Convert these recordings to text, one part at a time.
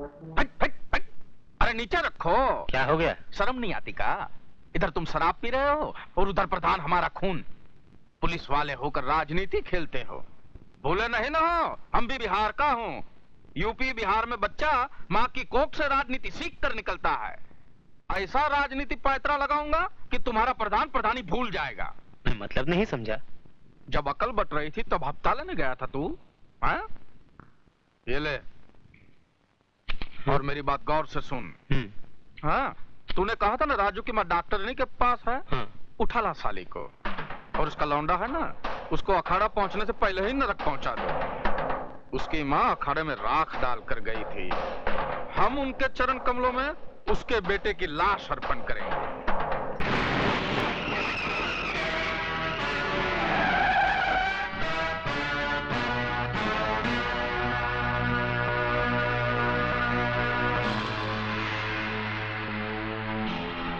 हट, हट, हट। अरे नीचे रखो। क्या हो गया? शर्म नहीं आती का? इधर तुम शराब पी रहे हो और उधर प्रधान हमारा खून। पुलिस वाले होकर राजनीति खेलते हो। भूले नहीं ना हो, हम भी बिहार का हूँ। यूपी बिहार में बच्चा माँ की कोख से राजनीति सीख कर निकलता है। ऐसा राजनीति पैतरा लगाऊंगा कि तुम्हारा प्रधान प्रधानी भूल जाएगा। मैं मतलब नहीं समझा। जब अकल बट रही थी तब हफ्ता लेने गया था तू। हाँ? ये ले। और मेरी बात गौर से सुन। हाँ, तूने कहा था ना राजू की माँ डॉक्टरनी के पास है। हाँ। उठा ला साली को। और उसका लौंडा है ना, उसको अखाड़ा पहुंचने से पहले ही नरक पहुंचा दो। उसकी माँ अखाड़े में राख डालकर गई थी। हम उनके चरण कमलों में उसके बेटे की लाश अर्पण करेंगे।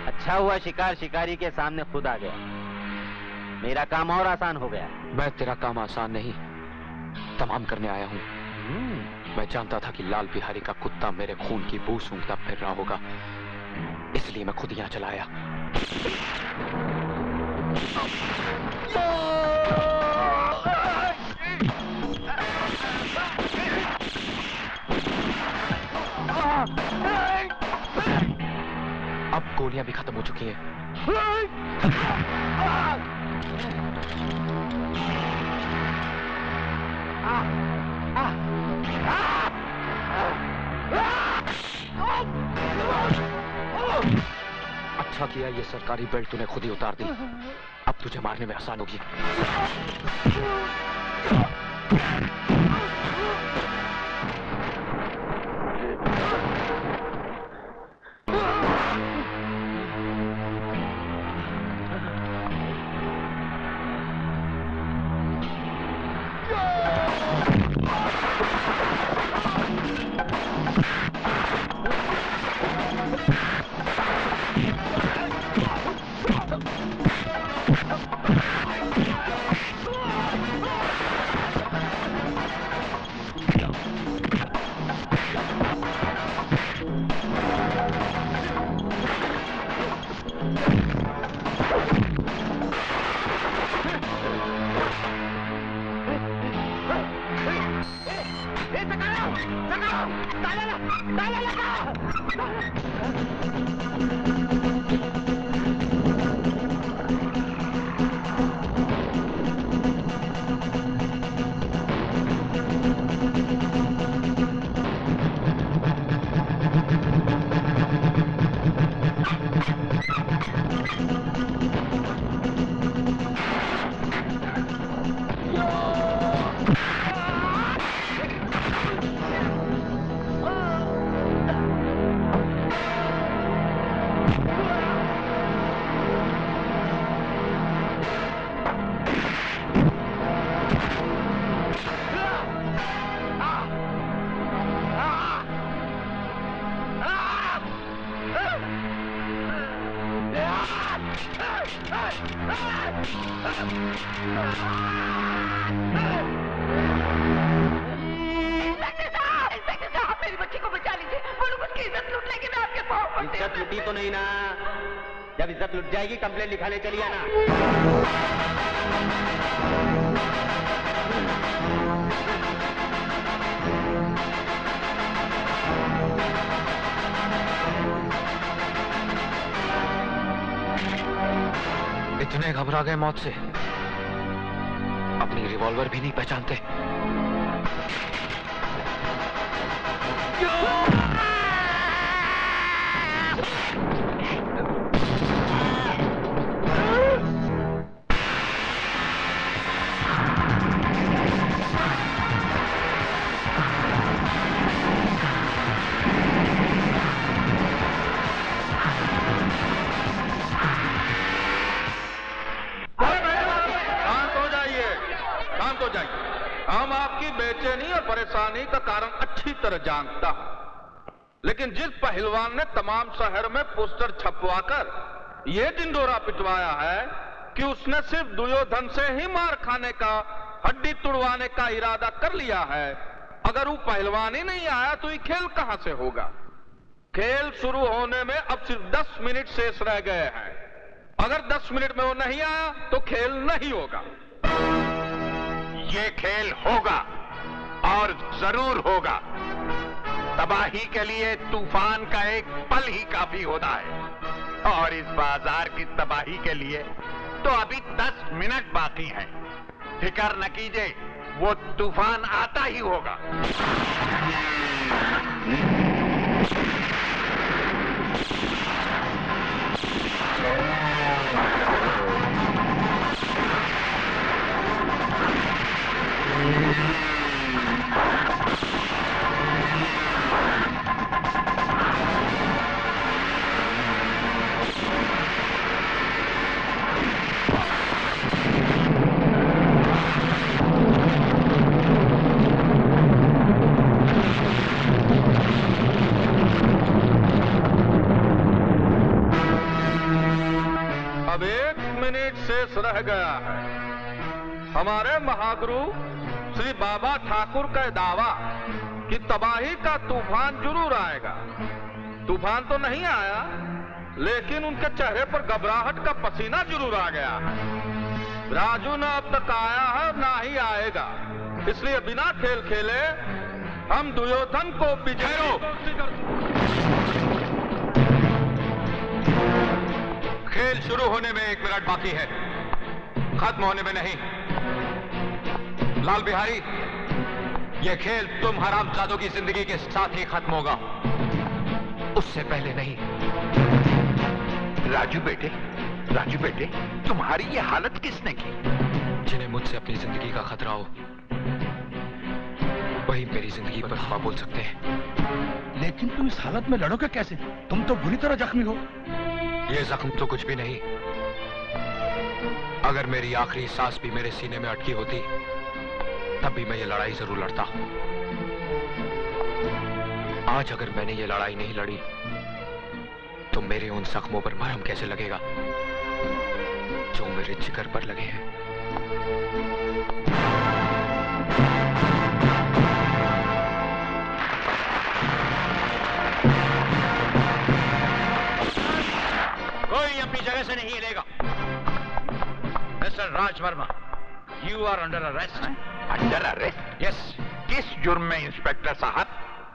अच्छा हुआ शिकार शिकारी के सामने खुद आ गया। मेरा काम और आसान हो गया। मैं तेरा काम आसान नहीं तमाम करने आया हूँ। मैं जानता था कि लाल बिहारी का कुत्ता मेरे खून की बू सूंघता फिर रहा होगा, इसलिए मैं खुद यहाँ चला आया। अब गोलियां भी खत्म हो चुकी हैं। अच्छा किया ये सरकारी बेल्ट तूने खुद ही उतार दी। अब तुझे मारने में आसान होगी। इज्जत लुटी तो नहीं ना? जब इज्जत लुट जाएगी कंप्लेंट लिखाने चली आना। इतने घबरा गए मौत से, अपनी रिवॉल्वर भी नहीं पहचानते। हम आपकी बेचैनी और परेशानी का कारण अच्छी तरह जानता हूं, लेकिन जिस पहलवान ने तमाम शहर में पोस्टर छपवाकर यह ढिंढोरा पिटवाया है कि उसने सिर्फ दुर्योधन से ही मार खाने का, हड्डी तुड़वाने का इरादा कर लिया है, अगर वो पहलवान ही नहीं आया तो ये खेल कहां से होगा? खेल शुरू होने में अब सिर्फ 10 मिनट शेष रह गए हैं। अगर 10 मिनट में वो नहीं आया तो खेल नहीं होगा। ये खेल होगा और जरूर होगा। तबाही के लिए तूफान का एक पल ही काफी होता है, और इस बाजार की तबाही के लिए तो अभी 10 मिनट बाकी हैं। फिक्र न कीजिए, वो तूफान आता ही होगा। अब 1 मिनट शेष रह गया है। हमारे महागुरु श्री बाबा ठाकुर का दावा कि तबाही का तूफान जरूर आएगा। तूफान तो नहीं आया, लेकिन उनके चेहरे पर घबराहट का पसीना जरूर आ गया है। राजू न अब तक आया है, ना ही आएगा। इसलिए बिना खेल खेले हम दुर्योधन को विजय। खेल शुरू होने में 1 मिनट बाकी है, खत्म होने में नहीं। लाल बिहारी, यह खेल तुम हरामजादों की जिंदगी के साथ ही खत्म होगा, उससे पहले नहीं। राजू बेटे, तुम्हारी ये हालत किसने की? जिन्हें मुझसे अपनी जिंदगी का खतरा हो, वही मेरी जिंदगी पर हवा बोल सकते हैं। लेकिन तुम इस हालत में लड़ोगे कैसे? तुम तो बुरी तरह जख्मी हो। ये जख्म तो कुछ भी नहीं। अगर मेरी आखिरी सांस भी मेरे सीने में अटकी होती, तब भी मैं ये लड़ाई जरूर लड़ता। आज अगर मैंने ये लड़ाई नहीं लड़ी, तो मेरे उन जख्मों पर मरहम कैसे लगेगा जो मेरे जिगर पर लगे हैं? कोई अपनी जगह से नहीं हिलेगा। Mister Raj Verma, you are under arrest. Under arrest? Yes. किस जुर्म में इंस्पेक्टर साहब?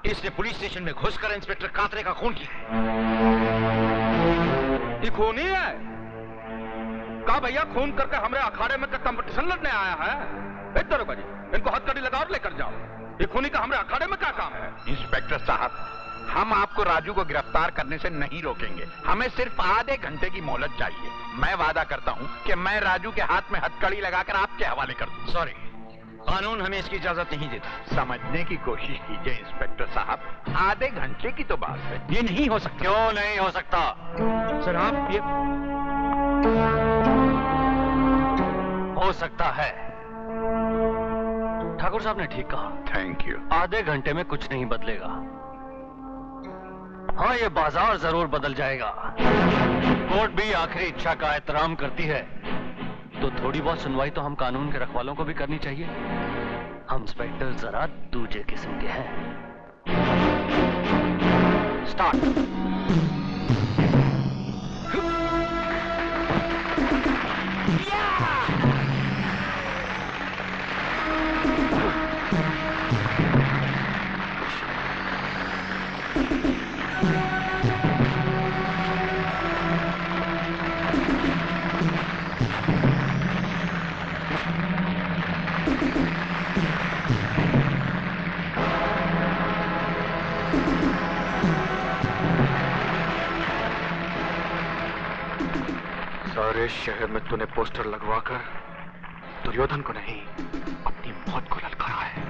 इसने पुलिस स्टेशन में घुसकर इंस्पेक्टर कातरे का खून किया। ये खूनी है? कहा भैया खून करके हमारे अखाड़े में कंपटीशन लड़ने आया है? इधर जी, इनको हथकड़ी लगा और लेकर जाओ। ये खूनी का हमारे अखाड़े में क्या काम है? इंस्पेक्टर साहब, हम आपको राजू को गिरफ्तार करने से नहीं रोकेंगे। हमें सिर्फ आधे घंटे की मोहलत चाहिए। मैं वादा करता हूं कि मैं राजू के हाथ में हथकड़ी लगाकर आपके हवाले कर दूं। सॉरी, कानून हमें इसकी इजाजत नहीं देता। समझने की कोशिश कीजिए इंस्पेक्टर साहब, आधे घंटे की तो बात है। ये नहीं हो सकता। क्यों नहीं हो सकता? सर आप ये हो सकता है। ठाकुर साहब ने ठीक कहा। Thank you. आधे घंटे में कुछ नहीं बदलेगा। हाँ, ये बाजार जरूर बदल जाएगा। कोर्ट भी आखिरी इच्छा का एहतराम करती है, तो थोड़ी बहुत सुनवाई तो हम कानून के रखवालों को भी करनी चाहिए। हम इंस्पेक्टर जरा दूजे किस्म के हैं। स्टार्ट। सारे शहर में तूने पोस्टर लगवाकर दुर्योधन को नहीं, अपनी मौत को ललकारा है।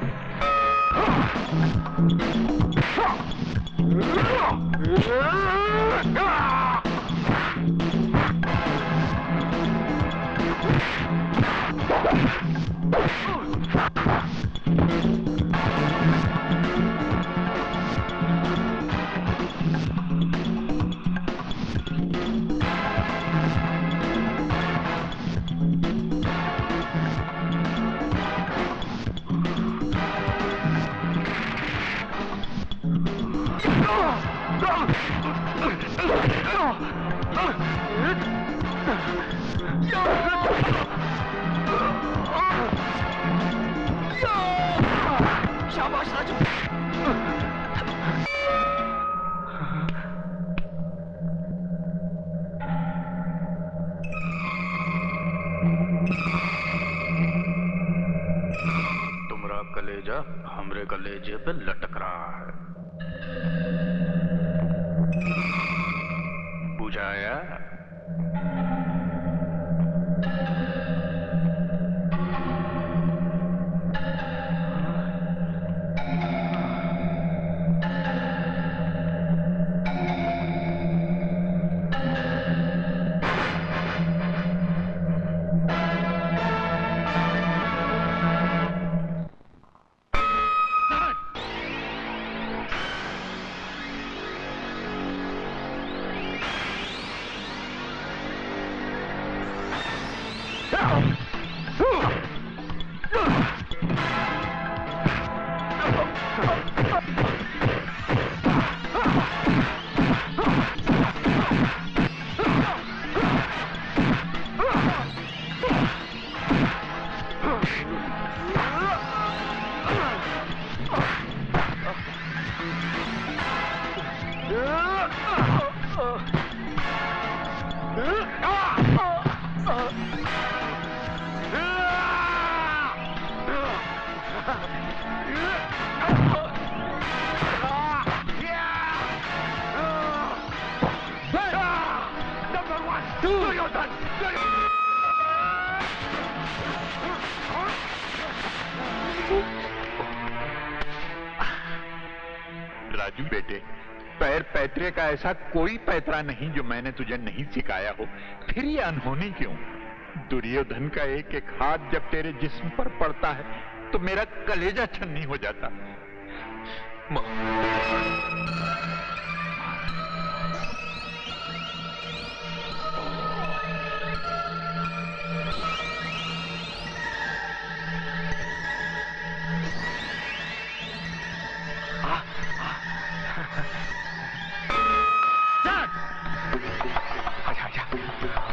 शाबाश राजू। तुम्हारा कलेजा हमरे कलेजे पे लटक रहा है, बुझाया? राजू बेटे, पैर पैतरे का ऐसा कोई पैतरा नहीं जो मैंने तुझे नहीं सिखाया हो, फिर ये अनहोनी क्यों? दुर्योधन का एक एक हाथ जब तेरे जिस्म पर पड़ता है तो मेरा कलेजा छन्नी हो जाता।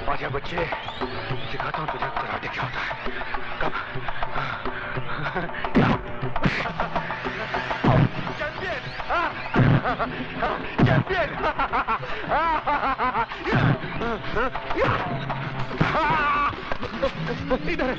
आजा बच्चे, सिखाता हूँ तुझे कराटे क्या होता है। कब? चैंपियन! चैंपियन! इधर!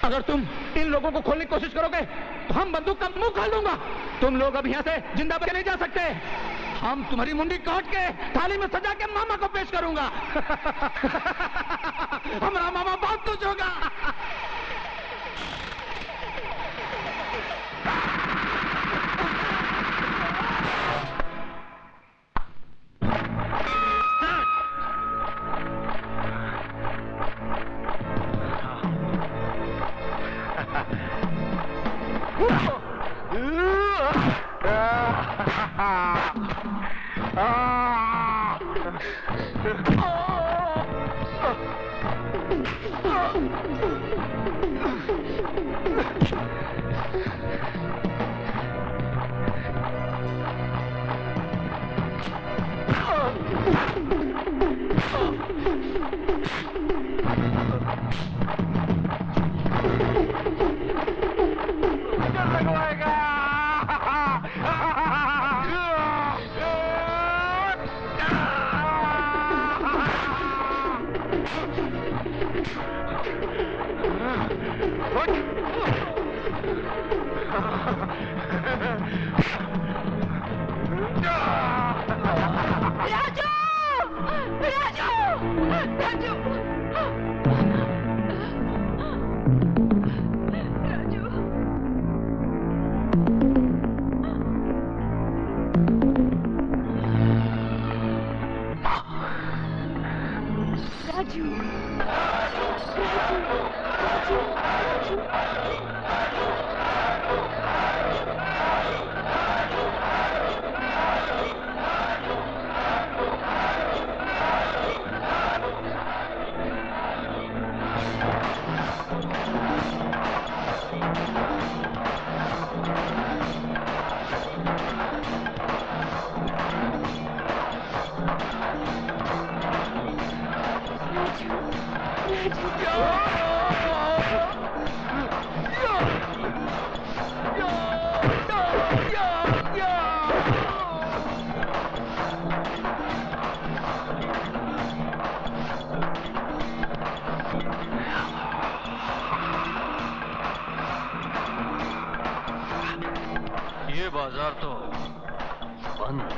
अगर तुम इन लोगों को खोलने की कोशिश करोगे तो हम बंदूक का मुंह खोल दूंगा। तुम लोग अब यहाँ से जिंदा बच नहीं जा सकते। हम तुम्हारी मुंडी काट के थाली में सजा के मामा को पेश करूंगा। हमारा मामा बहुत खुश होगा। राजू! राजू! राजू! राजू! राजू! ये बाजार तो बंद।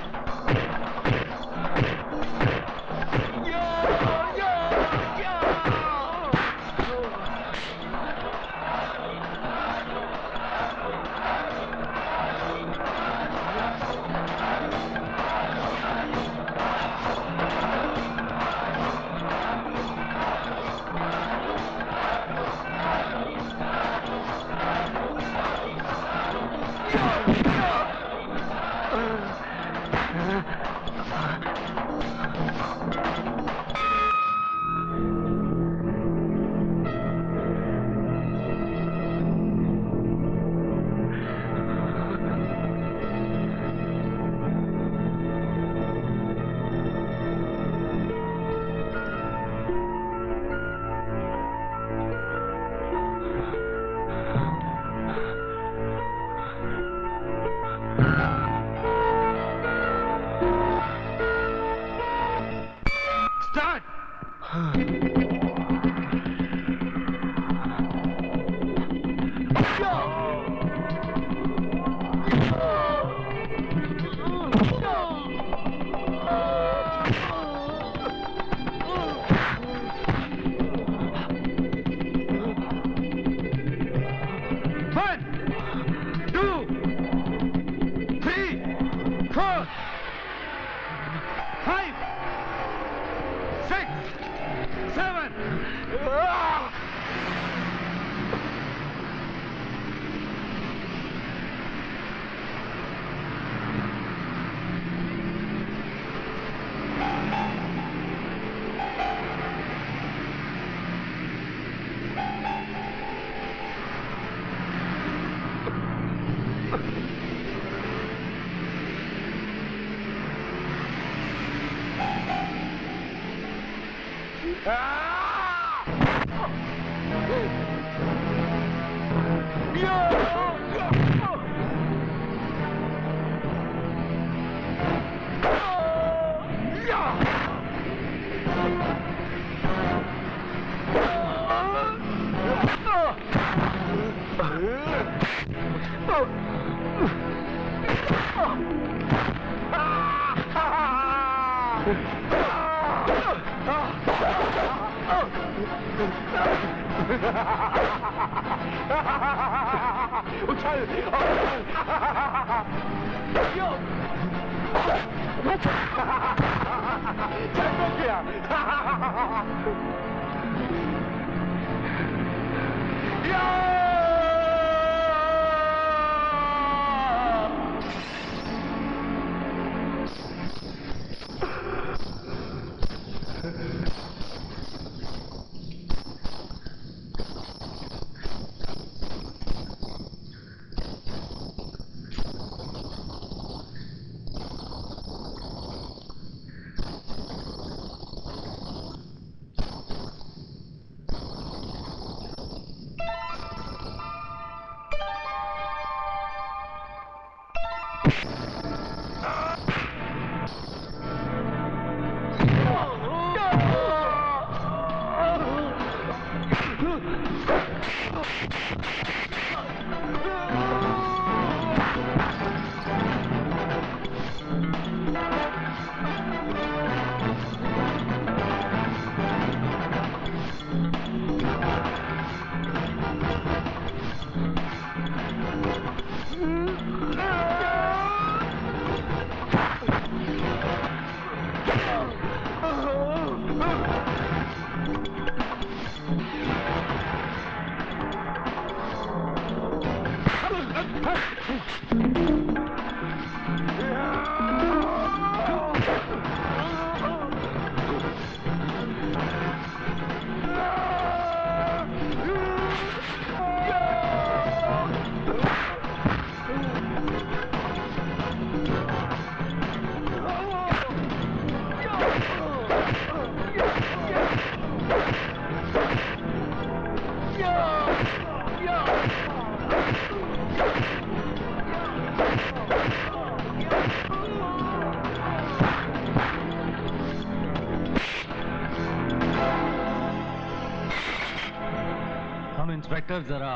इंस्पेक्टर जरा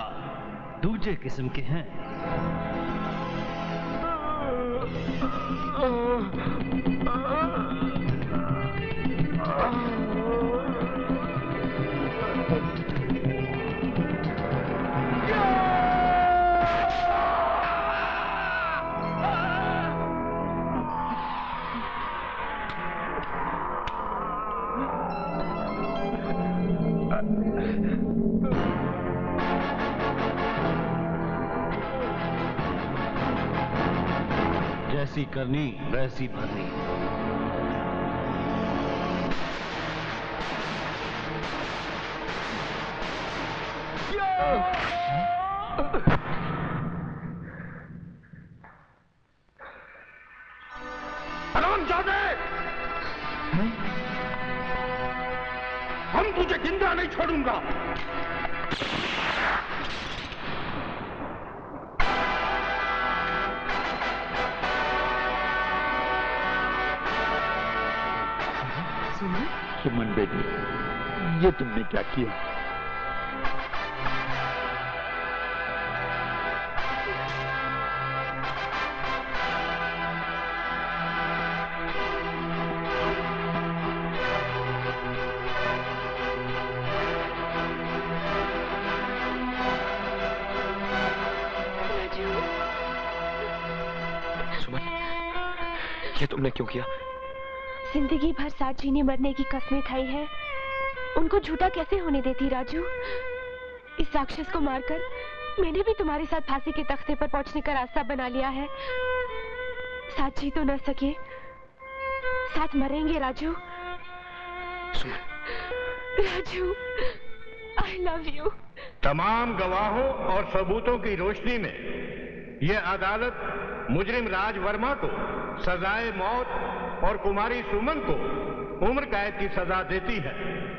दूजे किस्म के हैं। जैसी करनी वैसी भरनी। हरामजादे! हम तुझे जिंदा नहीं छोड़ूंगा। सुमन बेटी, ये तुमने क्या किया? सुमन, ये तुमने क्यों किया? जिंदगी भर साथ जीने मरने की कस्में खाई है, उनको झूठा कैसे होने देती राजू? इस राक्षस को मारकर मैंने भी तुम्हारे साथ फांसी के तख्ते पर पहुंचने का रास्ता बना लिया है। साथ जी तो न सके, साथ मरेंगे Raju. Raju, I love you। तमाम गवाहों और सबूतों की रोशनी में यह अदालत मुजरिम राज वर्मा को सजाए मौत और कुमारी सुमन को उम्र कैद की सजा देती है।